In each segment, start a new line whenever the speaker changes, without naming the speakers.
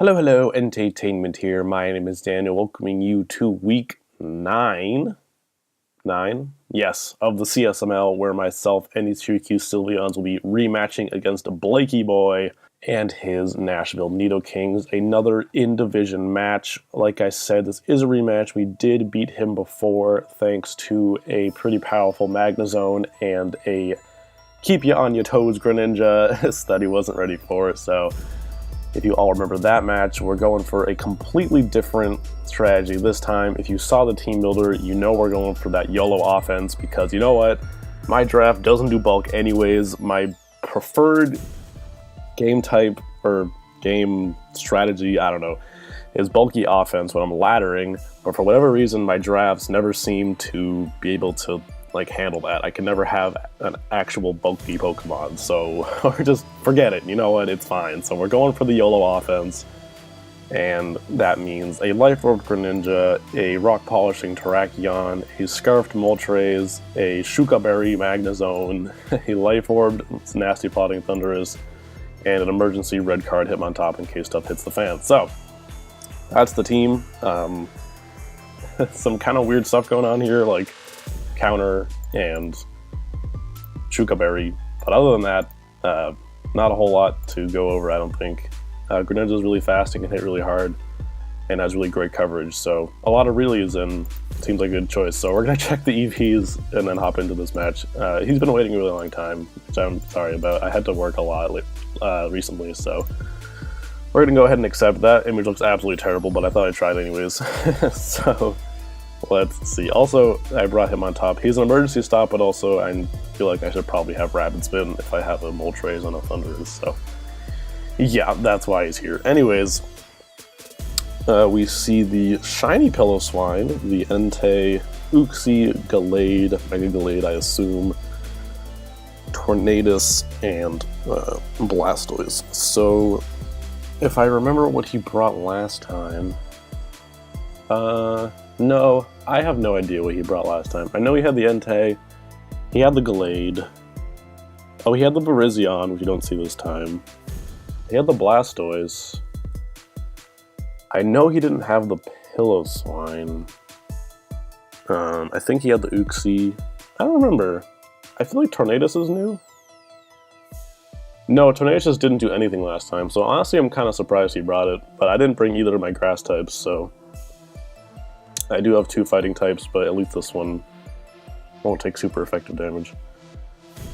Hello, EnteiTainment here. My name is Daniel, welcoming you to week 9? Yes, of the CSML, where myself and these Syracuse Sylveons will be rematching against Blakeyboy and his Nashville Nidokings. Another in-division match. Like I said, this is a rematch. We did beat him before, thanks to a pretty powerful Magnezone and a keep you on your toes Greninja that he wasn't ready for, so if you all remember that match, we're going for a completely different strategy this time. If you saw the team builder, you know we're going for that Yolo offense because you know what? My draft doesn't do bulk anyways. My preferred game type or game strategy, I don't know, is bulky offense when I'm laddering, but for whatever reason, my drafts never seem to be able to handle that. I can never have an actual bulky Pokemon, so or just forget it. You know what? It's fine. So we're going for the Yolo offense, and that means a Life Orb Greninja, a Rock Polishing Terrakion, a Scarfed Moltres, a Shuka Berry Magnezone, a Life Orb Nasty Plotting Thundurus, and an emergency red card Hitmontop in case stuff hits the fan. So that's the team. Some kind of weird stuff going on here, like counter and Shuka Berry, but other than that, not a whole lot to go over, I don't think. Greninja's really fast and can hit really hard and has really great coverage, so a lot of reallys and seems like a good choice. So we're going to check the EVs and then hop into this match. He's been waiting a really long time, which I'm sorry about. I had to work a lot recently, so we're going to go ahead and accept that. Image looks absolutely terrible, but I thought I'd try it anyways. So let's see. Also, I brought him on top. He's an emergency stop, but also I feel like I should probably have Rapid Spin if I have a Moltres on a Thundurus, so yeah, that's why he's here. Anyways, we see the shiny Piloswine, the Entei, Uxie, Gallade, Mega Gallade, I assume, Tornadus, and Blastoise. So, if I remember what he brought last time, no, I have no idea what he brought last time. I know he had the Entei, he had the Gallade, oh, he had the Virizion, which you don't see this time. He had the Blastoise. I know he didn't have the Piloswine. I think he had the Uxie. I don't remember. I feel like Tornadus is new? No, Tornadus didn't do anything last time, so honestly I'm kind of surprised he brought it, but I didn't bring either of my grass types, so I do have 2 fighting types, but at least this one won't take super effective damage.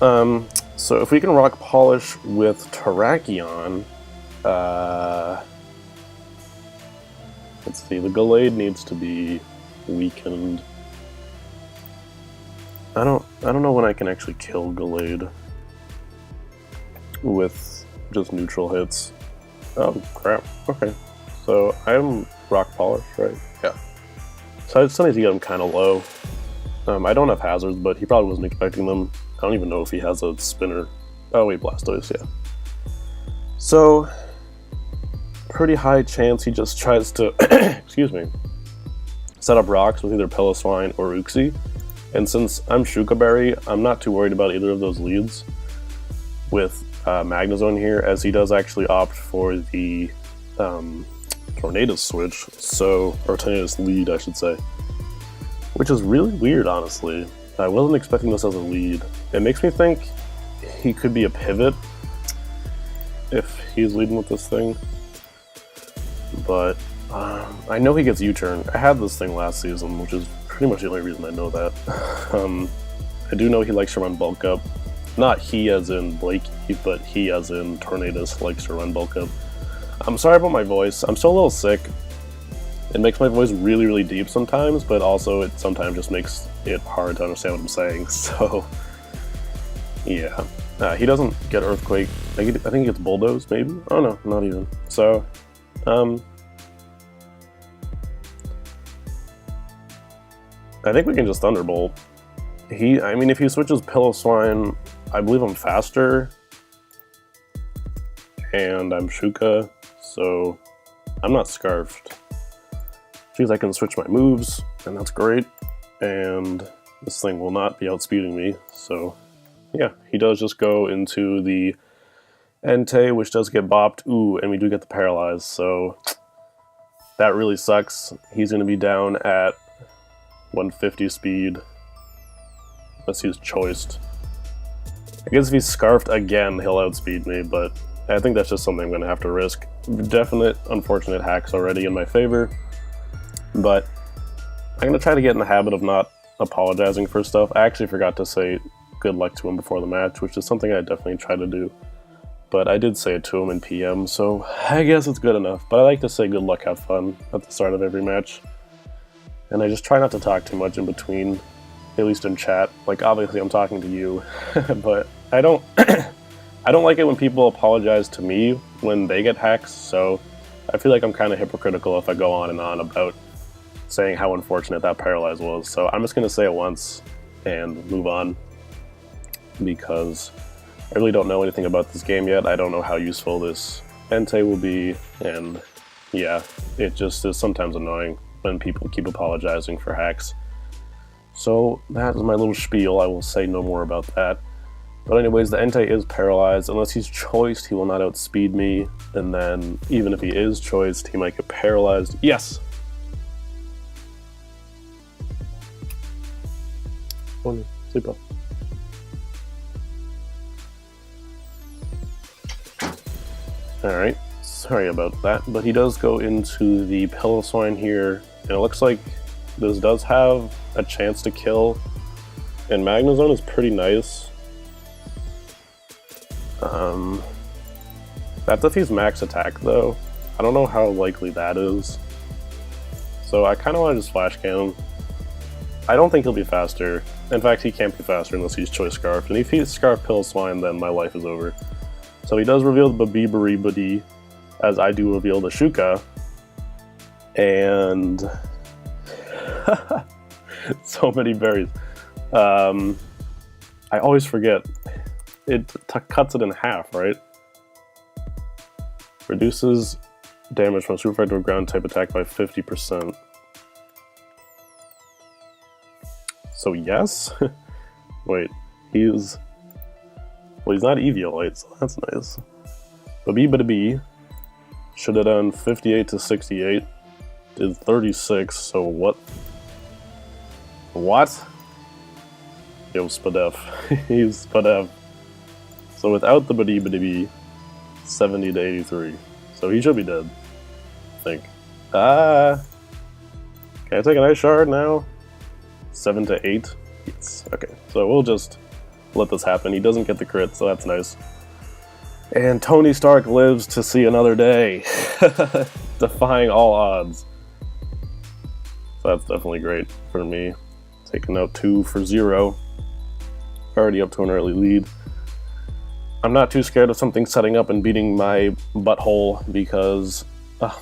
So if we can Rock Polish with Terrakion, let's see, the Gallade needs to be weakened. I don't know when I can actually kill Gallade with just neutral hits. Oh crap, okay. So I'm Rock Polish, right? Yeah. So I still need to get him kind of low. I don't have hazards, but he probably wasn't expecting them. I don't even know if he has a spinner. Oh wait, Blastoise, yeah. So, pretty high chance he just tries to, excuse me, set up rocks with either Piloswine or Uxie. And since I'm Shuka Berry, I'm not too worried about either of those leads with Magnezone here, as he does actually opt for the Tornadus switch, so, or Tornadus lead, I should say. Which is really weird, honestly. I wasn't expecting this as a lead. It makes me think he could be a pivot if he's leading with this thing. But I know he gets U-turn. I had this thing last season, which is pretty much the only reason I know that. I do know he likes to run bulk up. Not he as in Blakey, but he as in Tornadus likes to run bulk up. I'm sorry about my voice. I'm still a little sick. It makes my voice really, really deep sometimes, but also it sometimes just makes it hard to understand what I'm saying, so yeah. He doesn't get Earthquake. I think he gets Bulldoze, maybe? Oh no, not even. So, I think we can just Thunderbolt. I mean, if he switches Piloswine, I believe I'm faster, and I'm Shuka, so I'm not Scarfed. Means I can switch my moves, and that's great, and this thing will not be outspeeding me, so yeah, he does just go into the Entei, which does get bopped. Ooh, and we do get the paralyzed, so that really sucks. He's going to be down at 150 speed, unless he's choiced. I guess if he's scarfed again, he'll outspeed me, but I think that's just something I'm going to have to risk. Definite unfortunate hacks already in my favor, but I'm going to try to get in the habit of not apologizing for stuff. I actually forgot to say good luck to him before the match, which is something I definitely try to do. But I did say it to him in PM, so I guess it's good enough. But I like to say good luck, have fun at the start of every match. And I just try not to talk too much in between, at least in chat. Like, obviously I'm talking to you, but I don't I don't like it when people apologize to me when they get hacks, so I feel like I'm kind of hypocritical if I go on and on about saying how unfortunate that paralyze was. So I'm just going to say it once and move on, because I really don't know anything about this game yet. I don't know how useful this Entei will be, and yeah, it just is sometimes annoying when people keep apologizing for hacks. So that is my little spiel. I will say no more about that. But anyways, the Entei is paralyzed. Unless he's choiced, he will not outspeed me, and then even if he is choiced, he might get paralyzed. Yes! Super. Alright, sorry about that, but he does go into the Pillow Swine here, and it looks like this does have a chance to kill, and Magnezone is pretty nice. That's if he's max attack though. I don't know how likely that is. So I kind of want to just flash cannon. I don't think he'll be faster. In fact, he can't be faster unless he's choice scarfed, and if he's scarfed Pillow Swine, then my life is over. So he does reveal the Babibari, as I do reveal the Shuka, and so many berries. I always forget. It cuts it in half, right? Reduces damage from super effective ground type attack by 50%. So yes? Wait, well, he's not Eviolite, so that's nice. Babibari should have done 58 to 68. Did 36, so what? What? Yo, Spadef. He's Spadef. So without the Babibari, 70 to 83. So he should be dead, I think. Can I take an ice shard now? 7 to 8? Yes. Okay, so we'll just let this happen. He doesn't get the crit, so that's nice. And Tony Stark lives to see another day, defying all odds. So that's definitely great for me. Taking out 2 for 0. Already up to an early lead. I'm not too scared of something setting up and beating my butthole because...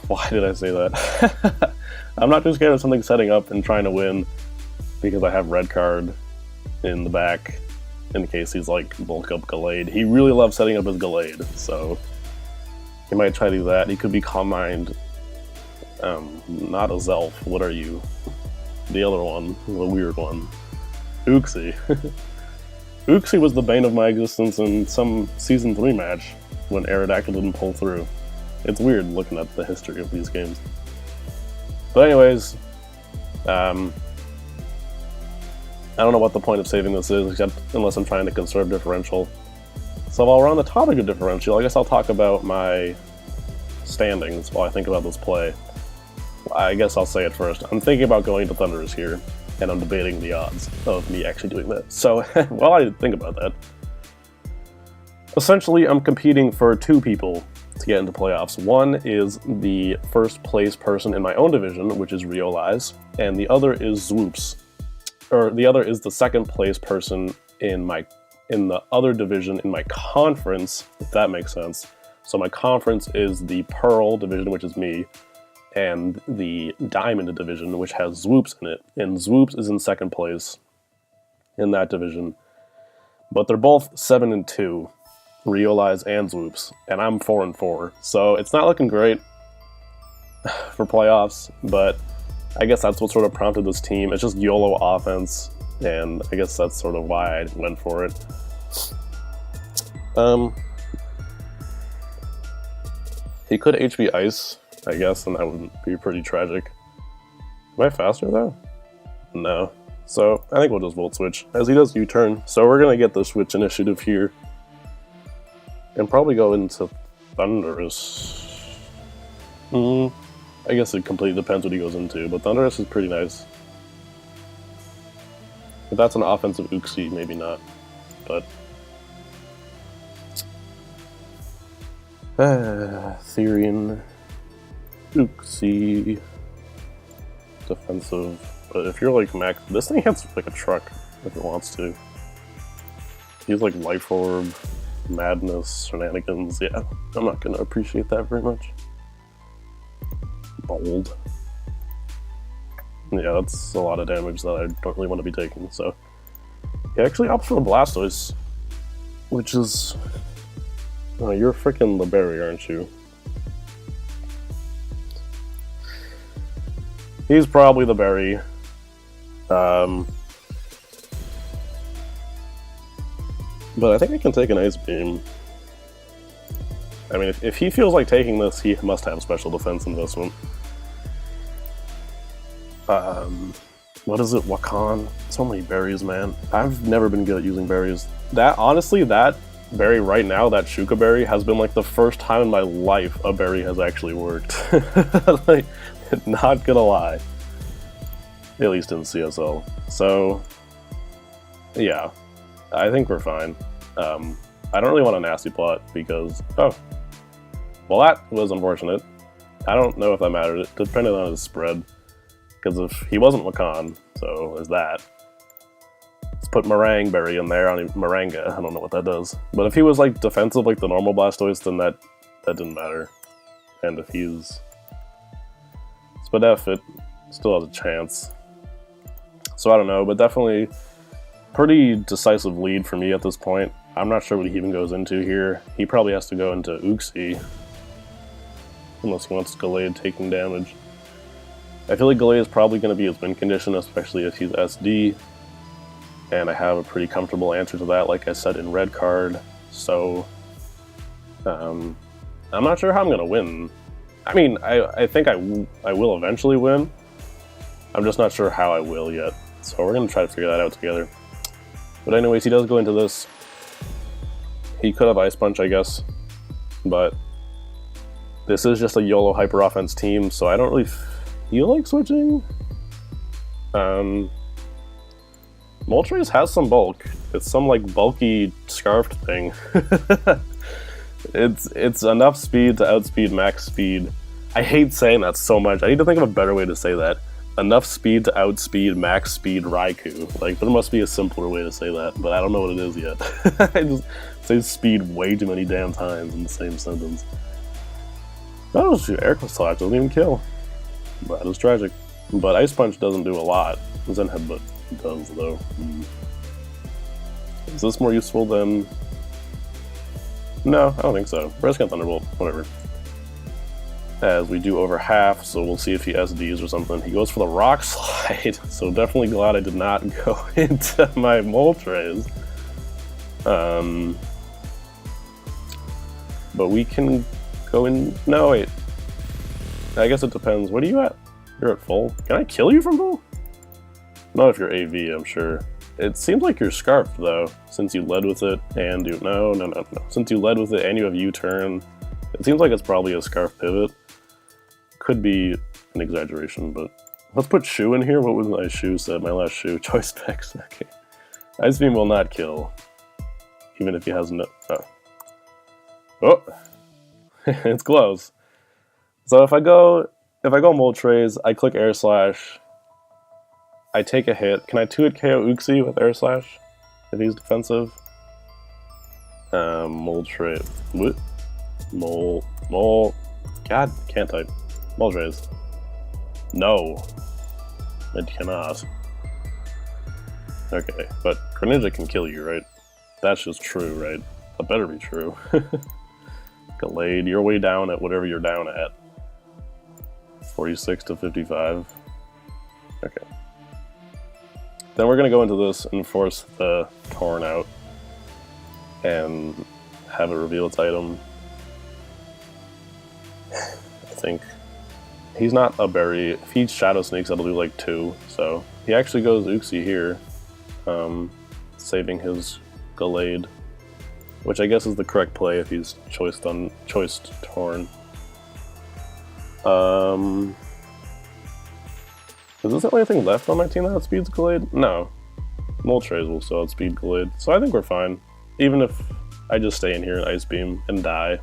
why did I say that? I'm not too scared of something setting up and trying to win because I have red card in the back in case he's like bulk up Gallade. He really loves setting up his Gallade, so he might try to do that. He could be Calm Mind. Not a Zelf. What are you? The other one. The weird one. Uxie. Uxie was the bane of my existence in some Season 3 match when Aerodactyl didn't pull through. It's weird looking at the history of these games. But anyways, I don't know what the point of saving this is, except unless I'm trying to conserve differential. So while we're on the topic of differential, I guess I'll talk about my standings while I think about this play. I guess I'll say it first. I'm thinking about going to Thundurus here, and I'm debating the odds of me actually doing that. So while I think about that, essentially I'm competing for 2 people to get into playoffs. One is the first place person in my own division, which is Riolize, and the other is Zwoops. Or the other is the second place person in the other division in my conference, if that makes sense. So my conference is the Pearl division, which is me, and the Diamond division, which has Zwoops in it. And Zwoops is in second place in that division. But they're both 7 and 2, Riolize and Zwoops, and I'm 4 and 4. So it's not looking great for playoffs, but I guess that's what sort of prompted this team. It's just YOLO offense, and I guess that's sort of why I went for it. He could HP Ice, I guess, and that would be pretty tragic. Am I faster though? No. So I think we'll just Volt Switch as he does U-turn. So we're gonna get the Switch initiative here, and probably go into Thunderous. I guess it completely depends what he goes into, but Thunderous is pretty nice. If that's an offensive Uxie, maybe not, but Therian, Uxie, defensive. But if you're like max, this thing hits like a truck if it wants to. He's like Life Orb, Madness, Shenanigans. Yeah, I'm not gonna appreciate that very much. Bold. Yeah, that's a lot of damage that I don't really want to be taking, so... He actually opts for the Blastoise, which is... Oh, you're freaking Liberia, aren't you? He's probably the berry. But I think I can take an Ice Beam. I mean, if he feels like taking this, he must have special defense in this one. What is it? Wakan? So many berries, man. I've never been good at using berries. Honestly, that berry right now, that Shuka berry, has been like the first time in my life a berry has actually worked. Like, not gonna lie. At least in CSL. So, yeah. I think we're fine. I don't really want a nasty plot because... Oh. Well, that was unfortunate. I don't know if that mattered. It depended on his spread. Because if he wasn't Wakan, so there's that. Let's put Meringue Berry in there. Maranga, I don't know what that does. But if he was like defensive like the normal Blastoise, then that didn't matter. And if he's Spadef, it still has a chance. So I don't know, but definitely pretty decisive lead for me at this point. I'm not sure what he even goes into here. He probably has to go into Uxie. Unless he wants Gallade taking damage. I feel like Gallade is probably going to be his win condition, especially if he's SD. And I have a pretty comfortable answer to that, like I said in red card. So, I'm not sure how I'm going to win. I mean, I think I will eventually win. I'm just not sure how I will yet. So we're going to try to figure that out together. But anyways, he does go into this. He could have Ice Punch, I guess. But this is just a YOLO hyper offense team, so I don't really feel like switching. Moltres has some bulk. It's some like bulky scarfed thing. It's enough speed to outspeed max speed. I hate saying that so much. I need to think of a better way to say that. Enough speed to outspeed max speed Raikou. Like, there must be a simpler way to say that, but I don't know what it is yet. I just say speed way too many damn times in the same sentence. Oh, shoot, Air Slash doesn't even kill. That is tragic. But Ice Punch doesn't do a lot. Zen Headbutt does, though. Is this more useful than... No, I don't think so. Rescan Thunderbolt, whatever. As we do over half, so we'll see if he SDs or something. He goes for the Rock Slide, so definitely glad I did not go into my Moltres. But we can go in... No, wait. I guess it depends. What are you at? You're at full. Can I kill you from full? Not if you're AV, I'm sure. It seems like you're Scarfed, though, since you led with it and you... No. Since you led with it and you have U-turn, it seems like it's probably a Scarf Pivot. Could be an exaggeration, but... Let's put Shoe in here. What was my Shoe said? My last Shoe. Choice Specs. Okay. Ice Beam will not kill. Even if he has no... Oh. Oh! It's close. So if I go Moltres, I click Air Slash, I take a hit. Can I 2-hit KO Uxie with Air Slash if he's defensive? Moltres. What? Mol. God, can't type. Moltres. No. It cannot. Okay, but Greninja can kill you, right? That's just true, right? That better be true. Gallade, you're way down at whatever you're down at. 46 to 55. Okay. Then we're gonna go into this and force the Torn out and have it reveal its item. I think he's not a berry. If he Shadow Sneaks, that'll do like 2. So he actually goes Uxie here, saving his Gallade, which I guess is the correct play if he's choiced Torn. Is this the only thing left on my team that outspeeds Gallade? No. Moltres will still outspeed Gallade, so I think we're fine. Even if I just stay in here and Ice Beam and die.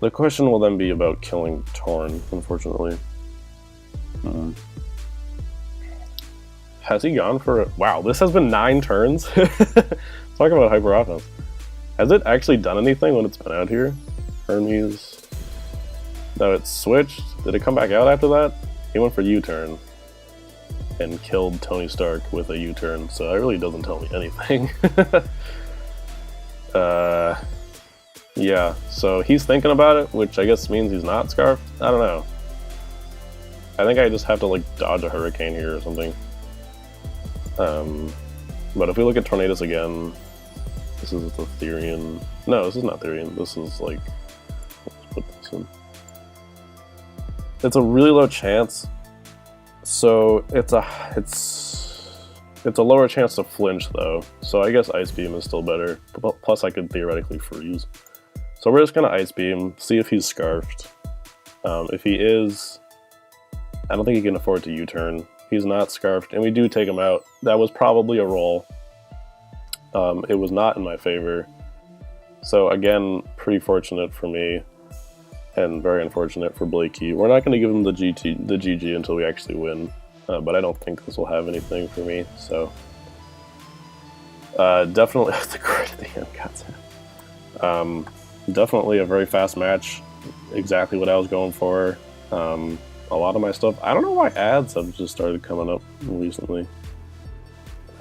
The question will then be about killing Torn, unfortunately. Has he gone for it? Wow, this has been 9 turns? Talk about hyper offense. Has it actually done anything when it's been out here? Hermes. No, it switched. Did it come back out after that? He went for U-turn and killed Tony Stark with a U-turn, so that really doesn't tell me anything. Yeah, so he's thinking about it, which I guess means he's not Scarfed? I don't know. I think I just have to like dodge a Hurricane here or something. But if we look at Tornadus again, this is the Therian. No, this is not Therian. This is like, let's put this in. It's a really low chance, so it's a lower chance to flinch though. So I guess Ice Beam is still better. Plus I could theoretically freeze. So we're just gonna Ice Beam, see if he's Scarfed. If he is, I don't think he can afford to U-turn. He's not Scarfed, and we do take him out. That was probably a roll. It was not in my favor. So again, pretty fortunate for me, and very unfortunate for Blakey. We're not going to give him the GG until we actually win, but I don't think this will have anything for me. So definitely the crit at the end, goddamn. Definitely a very fast match. Exactly what I was going for. A lot of my stuff. I don't know why ads have just started coming up recently.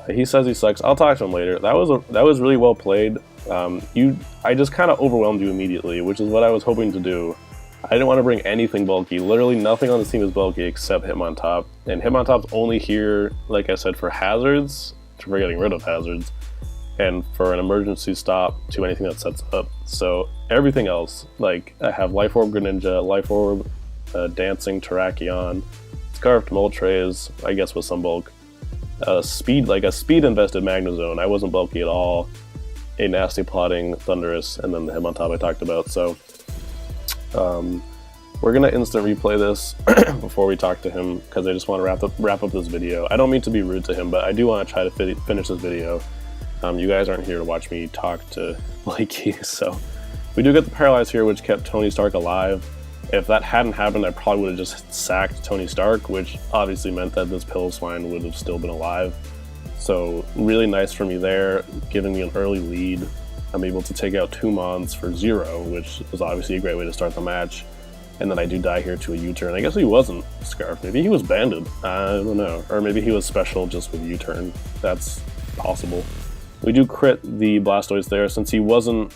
He says he sucks. I'll talk to him later. That was really well played. I just kind of overwhelmed you immediately, which is what I was hoping to do. I didn't want to bring anything bulky. Literally nothing on this team is bulky except Hitmontop. And Hitmontop's only here, like I said, for hazards, for getting rid of hazards, and for an emergency stop to anything that sets up. So everything else, like I have Life Orb Greninja, Life Orb Dancing Terrakion, Scarfed Moltres, I guess with some bulk. Speed, like a speed invested Magnezone. I wasn't bulky at all. A nasty plotting Thundurus, and then the Hitmontop I talked about. So we're gonna instant replay this before we talk to him because I just want to wrap up this video. I don't mean to be rude to him, but I do want to try to finish this video. You guys aren't here to watch me talk to Blakey, so we do get the Paralyze here, which kept Tony Stark alive. If that hadn't happened, I probably would have just sacked Tony Stark, which obviously meant that this Piloswine would have still been alive. So really nice for me there, giving me an early lead. I'm able to take out 2 Mons for 0, which is obviously a great way to start the match. And then I do die here to a U-turn. I guess he wasn't Scarfed. Maybe he was banded. I don't know. Or maybe he was special just with U-turn. That's possible. We do crit the Blastoise there. Since he wasn't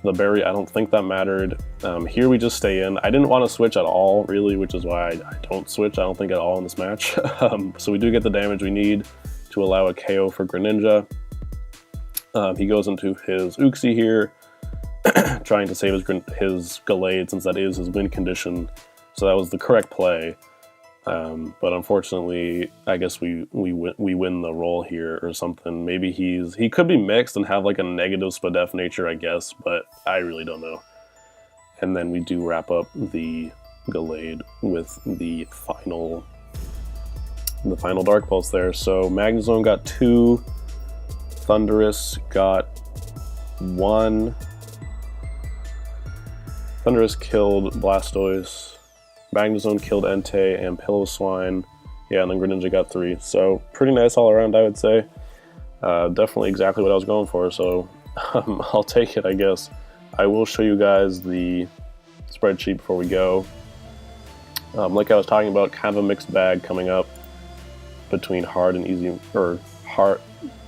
the berry, I don't think that mattered. Here we just stay in. I didn't want to switch at all, really, which is why I don't switch, I don't think, at all in this match. So we do get the damage we need to allow a KO for Greninja. He goes into his Uxie here, trying to save his Gallade, since that is his win condition. So that was the correct play. But unfortunately, I guess we win the roll here or something. Maybe he could be mixed and have like a negative Spadef nature, I guess, but I really don't know. And then we do wrap up the Gallade with the final Dark Pulse there. So Magnezone got 2, Thundurus got 1. Thundurus killed Blastoise. Magnezone killed Entei and Piloswine. Yeah, and then Greninja got 3. So pretty nice all around, I would say. Definitely exactly what I was going for, so I'll take it, I guess. I will show you guys the spreadsheet before we go. Like I was talking about, kind of a mixed bag coming up between hard and easy, or hard,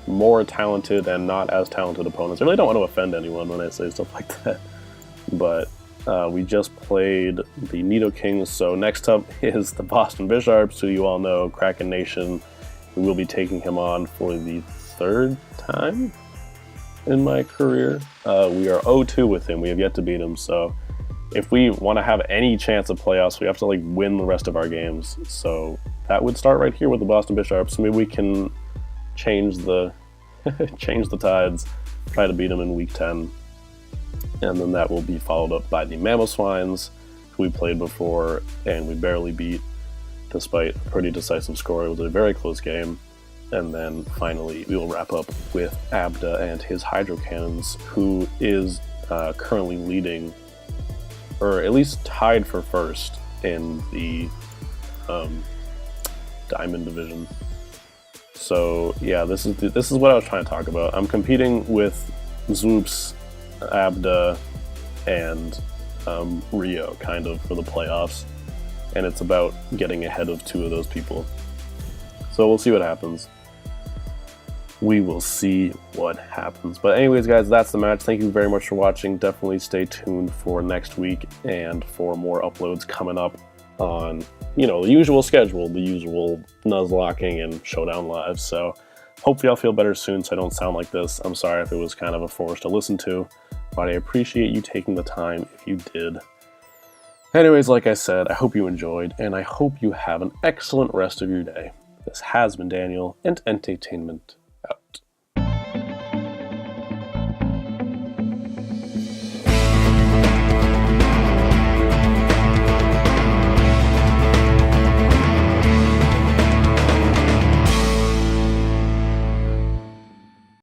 more talented and not as talented opponents. I really don't want to offend anyone when I say stuff like that, but we just played the Nidokings, so next up is the Boston Bisharps, who you all know, Krakenation. We will be taking him on for the 3rd time? in my career. We are 0-2 with him. We have yet to beat him, so if we want to have any chance of playoffs, we have to like win the rest of our games. So that would start right here with the Boston Bisharps. Maybe we can change the change the tides, try to beat them in week 10, and then that will be followed up by the Mammoth Swines, who we played before and we barely beat despite a pretty decisive score. It was a very close game. And then finally we will wrap up with Abda and his Hydro Cannons, who is currently leading, or at least tied for first in the Diamond Division. So yeah, this is what I was trying to talk about. I'm competing with Zwoops, Abda, and Rio kind of for the playoffs, and it's about getting ahead of 2 of those people. So we'll see what happens. We will see what happens. But anyways, guys, that's the match. Thank you very much for watching. Definitely stay tuned for next week and for more uploads coming up on, you know, the usual schedule, the usual Nuzlocking and Showdown Live. So hopefully I'll feel better soon so I don't sound like this. I'm sorry if it was kind of a force to listen to, but I appreciate you taking the time if you did. Anyways, like I said, I hope you enjoyed, and I hope you have an excellent rest of your day. This has been Daniel and EnteiTainment.